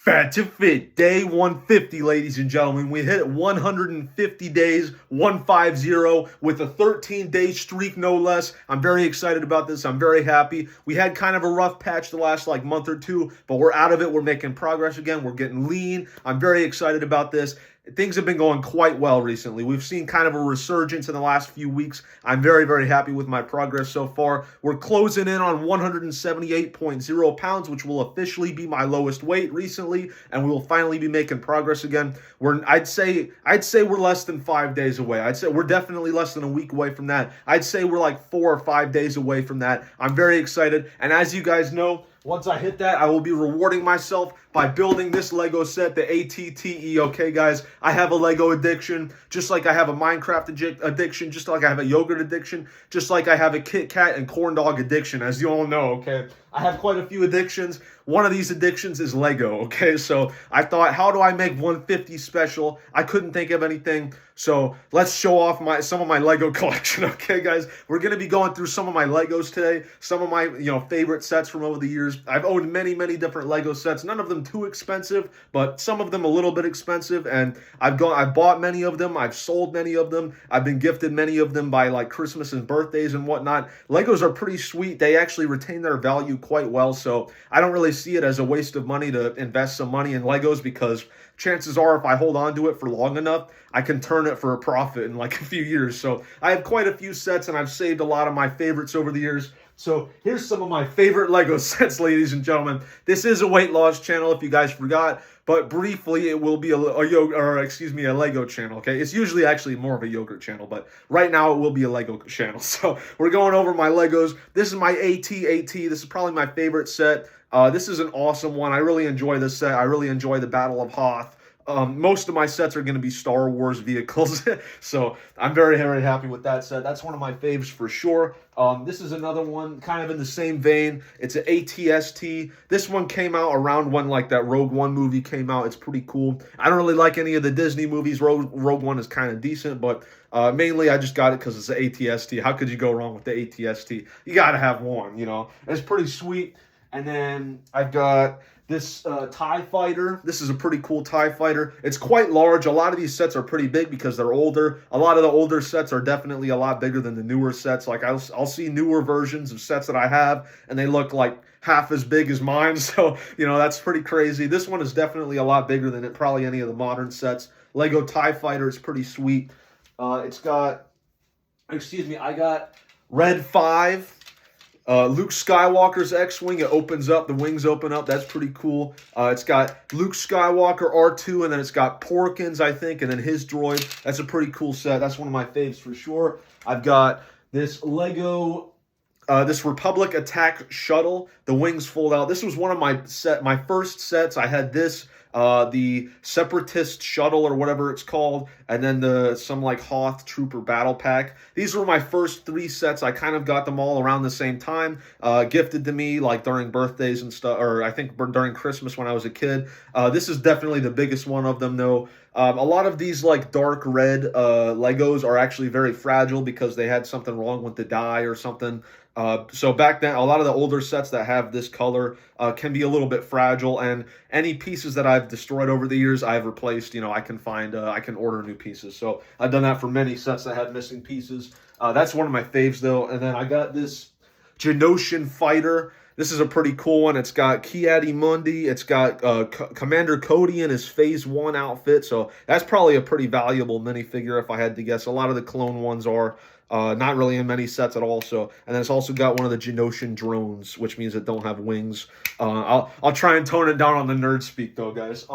Fat to Fit, day 150, ladies and gentlemen. We hit 150 days, 150, with a 13-day streak, no less. I'm very excited about this. I'm very happy. We had kind of a rough patch the last month or two, but we're out of it. We're making progress again. We're getting lean. I'm very excited about this. Things have been going quite well recently. We've seen kind of a resurgence in the last few weeks. I'm very, very happy with my progress so far. We're closing in on 178.0 pounds, which will officially be my lowest weight recently, and we will finally be making progress again. I'd say we're less than 5 days away. I'd say we're definitely less than a week away from that. I'd say we're like 4 or 5 days away from that. I'm very excited, and as you guys know, once I hit that, I will be rewarding myself by building this Lego set, the ATTE, okay, guys? I have a Lego addiction, just like I have a Minecraft addiction, just like I have a yogurt addiction, just like I have a Kit Kat and corn dog addiction, as you all know, okay? I have quite a few addictions. One of these addictions is Lego, okay? So I thought, how do I make 150 special? I couldn't think of anything, so let's show off some of my Lego collection, okay, guys? We're going to be going through some of my Legos today, some of my favorite sets from over the years. I've owned many, many different Lego sets, none of them too expensive, but some of them a little bit expensive, and I've bought many of them, I've sold many of them, I've been gifted many of them by Christmas and birthdays and whatnot. Legos are pretty sweet. They actually retain their value quite well, so I don't really see it as a waste of money to invest some money in Legos, because chances are if I hold on to it for long enough, I can turn it for a profit in a few years. So I have quite a few sets, and I've saved a lot of my favorites over the years. So here's some of my favorite Lego sets, ladies and gentlemen. This is a weight loss channel, if you guys forgot, but briefly it will be a Lego channel, okay? It's usually actually more of a yogurt channel, but right now it will be a Lego channel. So we're going over my Legos. This is my AT-AT. This is probably my favorite set. This is an awesome one. I really enjoy this set. I really enjoy the Battle of Hoth. Most of my sets are going to be Star Wars vehicles, so I'm very, very happy with that set. That's one of my faves for sure. This is another one kind of in the same vein. It's an ATST. This one came out around when that Rogue One movie came out. It's pretty cool. I don't really like any of the Disney movies. Rogue One is kind of decent, but mainly I just got it because it's an ATST. How could you go wrong with the ATST? You got to have one, It's pretty sweet. And then I've got this TIE Fighter. This is a pretty cool TIE Fighter. It's quite large. A lot of these sets are pretty big because they're older. A lot of the older sets are definitely a lot bigger than the newer sets. I'll see newer versions of sets that I have, and they look like half as big as mine. So, that's pretty crazy. This one is definitely a lot bigger than probably any of the modern sets. Lego TIE Fighter is pretty sweet. I got Red 5. Luke Skywalker's X-Wing. It opens up. The wings open up. That's pretty cool. It's got Luke Skywalker, R2, and then it's got Porkins, I think, and then his droid. That's a pretty cool set. That's one of my faves for sure. I've got this Lego, this Republic Attack Shuttle. The wings fold out. This was one of my first sets. I had this, the Separatist Shuttle or whatever it's called, and then some Hoth Trooper Battle Pack. These were my first 3 sets. I kind of got them all around the same time, gifted to me during birthdays and stuff, or I think during Christmas when I was a kid. This is definitely the biggest one of them, though. A lot of these dark red Legos are actually very fragile because they had something wrong with the die or something. So back then, a lot of the older sets that have this color can be a little bit fragile, and any pieces that I've destroyed over the years, I've replaced. I can order new pieces. So I've done that for many sets that had missing pieces. That's one of my faves, though. And then I got this Geonosian Fighter. This is a pretty cool one. It's got Ki-Adi-Mundi. It's got Commander Cody in his Phase 1 outfit. So that's probably a pretty valuable minifigure if I had to guess. A lot of the clone ones are. Not really in many sets at all. So, and then it's also got one of the Geonosian drones, which means it don't have wings. I'll try and tone it down on the nerd speak though, guys.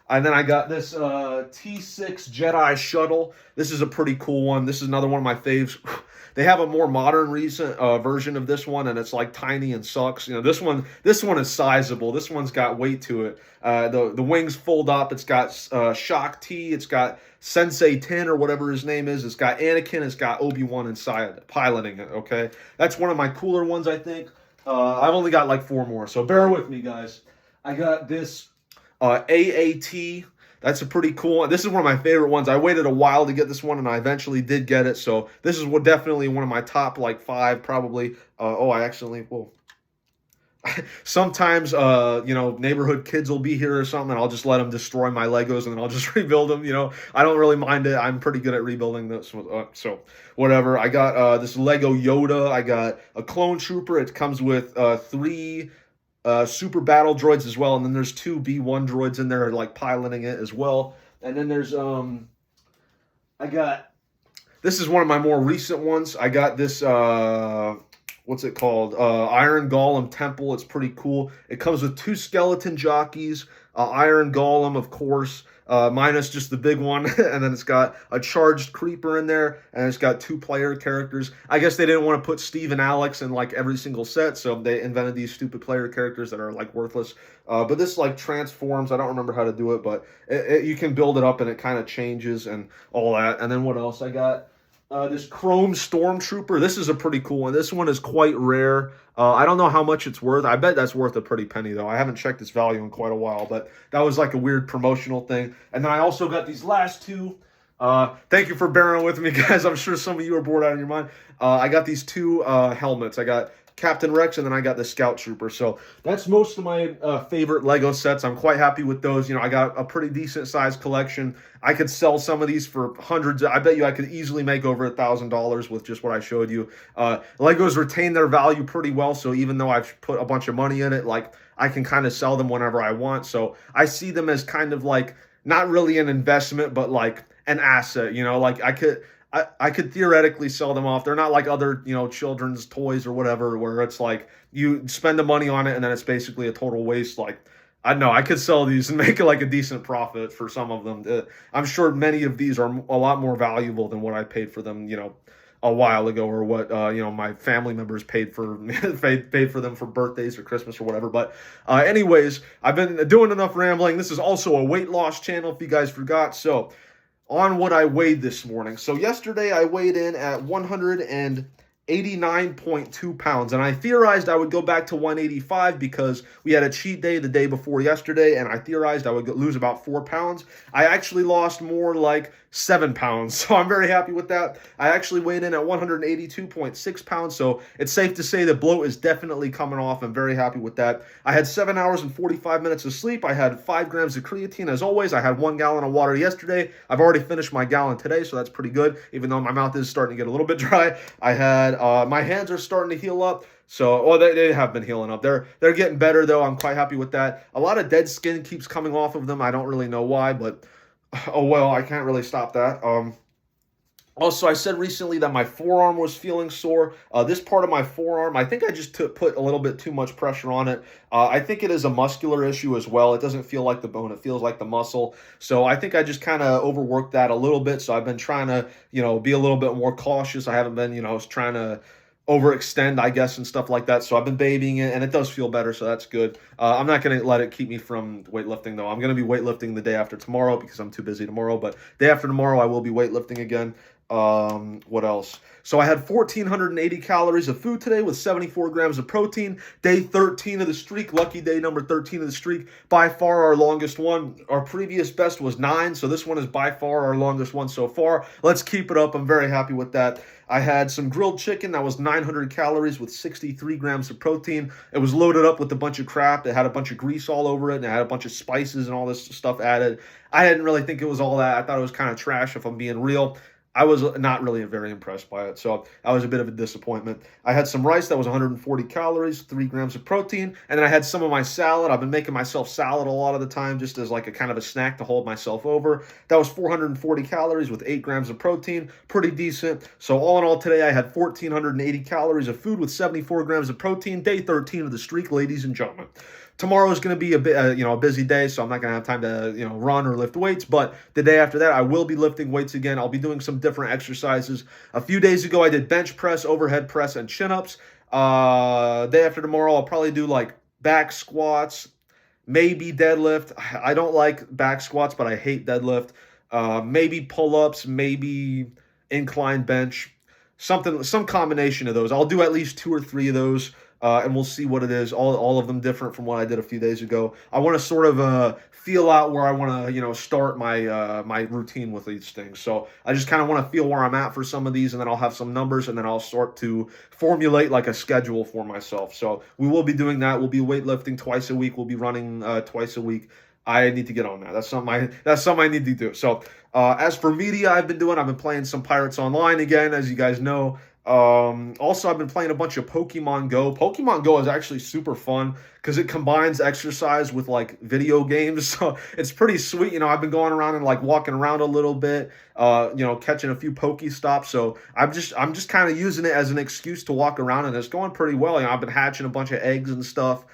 And then I got this T6 Jedi Shuttle. This is a pretty cool one. This is another one of my faves. They have a more modern recent version of this one, and it's tiny and sucks. This one is sizable. This one's got weight to it. The wings fold up. It's got Shock T. It's got Sensei 10 or whatever his name is. It's got Anakin. It's got Obi-Wan inside piloting it. Okay, that's one of my cooler ones, I think. I've only got 4 more, so bear with me, guys. I got this AAT. That's a pretty cool one. This is one of my favorite ones. I waited a while to get this one, and I eventually did get it. So this is definitely one of my top 5, probably. I sometimes neighborhood kids will be here or something, and I'll just let them destroy my Legos, and then I'll just rebuild them. I don't really mind it. I'm pretty good at rebuilding this. So whatever. I got this Lego Yoda. I got a clone trooper. It comes with three super battle droids as well, and then there's two B1 droids in there like piloting it as well. And then there's I got this is one of my more recent ones. I got this what's it called? Iron Golem Temple. It's pretty cool. It comes with two skeleton jockeys, Iron Golem, of course, minus just the big one, and then it's got a charged creeper in there, and it's got two player characters. I guess they didn't want to put Steve and Alex in like every single set, so they invented these stupid player characters that are like worthless. But this like transforms. I don't remember how to do it, but you can build it up, and it kind of changes and all that. And then what else I got? This Chrome Stormtrooper. This is a pretty cool one. This one is quite rare. I don't know how much it's worth. I bet that's worth a pretty penny, though. I haven't checked its value in quite a while, but that was like a weird promotional thing. And then I also got these last two. Thank you for bearing with me, guys. I'm sure some of you are bored out of your mind. I got these two helmets. I got Captain Rex, and then I got the Scout Trooper. So that's most of my favorite Lego sets. I'm quite happy with those. I got a pretty decent sized collection. I could sell some of these for hundreds. I bet you I could easily make over $1,000 with just what I showed you. Legos retain their value pretty well, so even though I've put a bunch of money in it, like I can kind of sell them whenever I want. So I see them as kind of like not really an investment, but like an asset. Like I could theoretically sell them off. They're not like other, children's toys or whatever, where it's like you spend the money on it and then it's basically a total waste. Like, I don't know, I could sell these and make like a decent profit for some of them. I'm sure many of these are a lot more valuable than what I paid for them, a while ago, or what my family members paid for paid for them for birthdays or Christmas or whatever. But anyways, I've been doing enough rambling. This is also a weight loss channel, if you guys forgot. So on what I weighed this morning. So yesterday I weighed in at 189.2 pounds, and I theorized I would go back to 185 because we had a cheat day the day before yesterday, and I theorized I would lose about 4 pounds. I actually lost more like 7 pounds, so I'm very happy with that. I actually weighed in at 182.6 pounds, so it's safe to say the bloat is definitely coming off. I'm very happy with that. I had 7 hours and 45 minutes of sleep. I had 5 grams of creatine, as always. I had 1 gallon of water yesterday. I've already finished my gallon today, so that's pretty good, even though my mouth is starting to get a little bit dry. I had, my hands are starting to heal up. So, they have been healing up. They're getting better, though. I'm quite happy with that. A lot of dead skin keeps coming off of them. I don't really know why, but oh well, I can't really stop that. Also, I said recently that my forearm was feeling sore. This part of my forearm, I think I just put a little bit too much pressure on it. I think it is a muscular issue as well. It doesn't feel like the bone. It feels like the muscle. So I think I just kind of overworked that a little bit. So I've been trying to, be a little bit more cautious. I haven't been, trying to overextend, I guess, and stuff like that. So I've been babying it, and it does feel better, so that's good. I'm not going to let it keep me from weightlifting, though. I'm going to be weightlifting the day after tomorrow because I'm too busy tomorrow, but day after tomorrow I will be weightlifting again. What else? So I had 1,480 calories of food today with 74 grams of protein. Day 13 of the streak, lucky day number 13 of the streak, by far our longest one. Our previous best was 9, so this one is by far our longest one so far. Let's keep it up. I'm very happy with that. I had some grilled chicken that was 900 calories with 63 grams of protein. It was loaded up with a bunch of crap. It had a bunch of grease all over it, and it had a bunch of spices and all this stuff added. I didn't really think it was all that. I thought it was kind of trash, if I'm being real. I was not really very impressed by it, so that was a bit of a disappointment. I had some rice that was 140 calories, 3 grams of protein, and then I had some of my salad. I've been making myself salad a lot of the time just as like a kind of a snack to hold myself over. That was 440 calories with 8 grams of protein, pretty decent. So all in all today, I had 1,480 calories of food with 74 grams of protein, day 13 of the streak, ladies and gentlemen. Tomorrow is going to be a bit, a busy day, so I'm not going to have time to, run or lift weights. But the day after that, I will be lifting weights again. I'll be doing some different exercises. A few days ago, I did bench press, overhead press, and chin-ups. Day after tomorrow, I'll probably do like back squats, maybe deadlift. I don't like back squats, but I hate deadlift. Maybe pull-ups, maybe incline bench, some combination of those. I'll do at least 2 or 3 of those. and we'll see what it is. All of them different from what I did a few days ago. I want to sort of feel out where I want to, start my routine with these things. So I just kind of want to feel where I'm at for some of these, and then I'll have some numbers, and then I'll start to formulate like a schedule for myself. So we will be doing that. We'll be weightlifting twice a week. We'll be running twice a week. I need to get on that. That's something I need to do. So as for media, I've been playing some Pirates Online again, as you guys know. Also, I've been playing a bunch of Pokemon Go. Pokemon Go is actually super fun because it combines exercise with like video games. So it's pretty sweet. I've been going around and like walking around a little bit, catching a few Pokestops. So I'm just kind of using it as an excuse to walk around, and it's going pretty well. I've been hatching a bunch of eggs and stuff.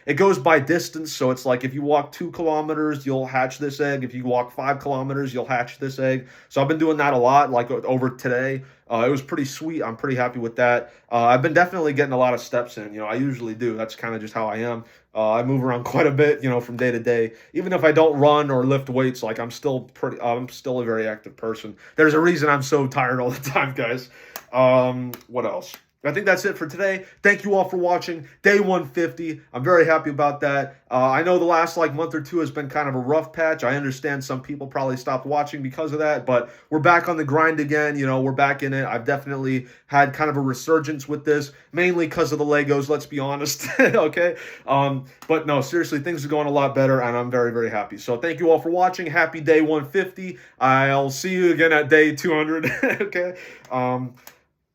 It goes by distance, so it's like if you walk 2 kilometers, you'll hatch this egg. If you walk 5 kilometers, you'll hatch this egg. So I've been doing that a lot, like over today. It was pretty sweet. I'm pretty happy with that. I've been definitely getting a lot of steps in. I usually do. That's kind of just how I am. I move around quite a bit, from day to day. Even if I don't run or lift weights, like I'm still a very active person. There's a reason I'm so tired all the time, guys. What else? I think that's it for today. Thank you all for watching. Day 150. I'm very happy about that. I know the last month or two has been kind of a rough patch. I understand some people probably stopped watching because of that, but we're back on the grind again. We're back in it. I've definitely had kind of a resurgence with this, mainly because of the Legos, let's be honest. Okay? But no, seriously, things are going a lot better, and I'm very, very happy. So thank you all for watching. Happy day 150. I'll see you again at day 200. Okay?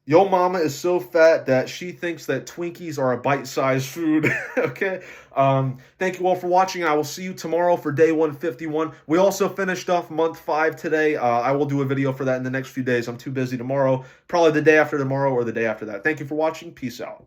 Yo mama is so fat that she thinks that Twinkies are a bite-sized food. Okay? Thank you all for watching. I will see you tomorrow for day 151. We also finished off month 5 today. I will do a video for that in the next few days. I'm too busy tomorrow. Probably the day after tomorrow or the day after that. Thank you for watching. Peace out.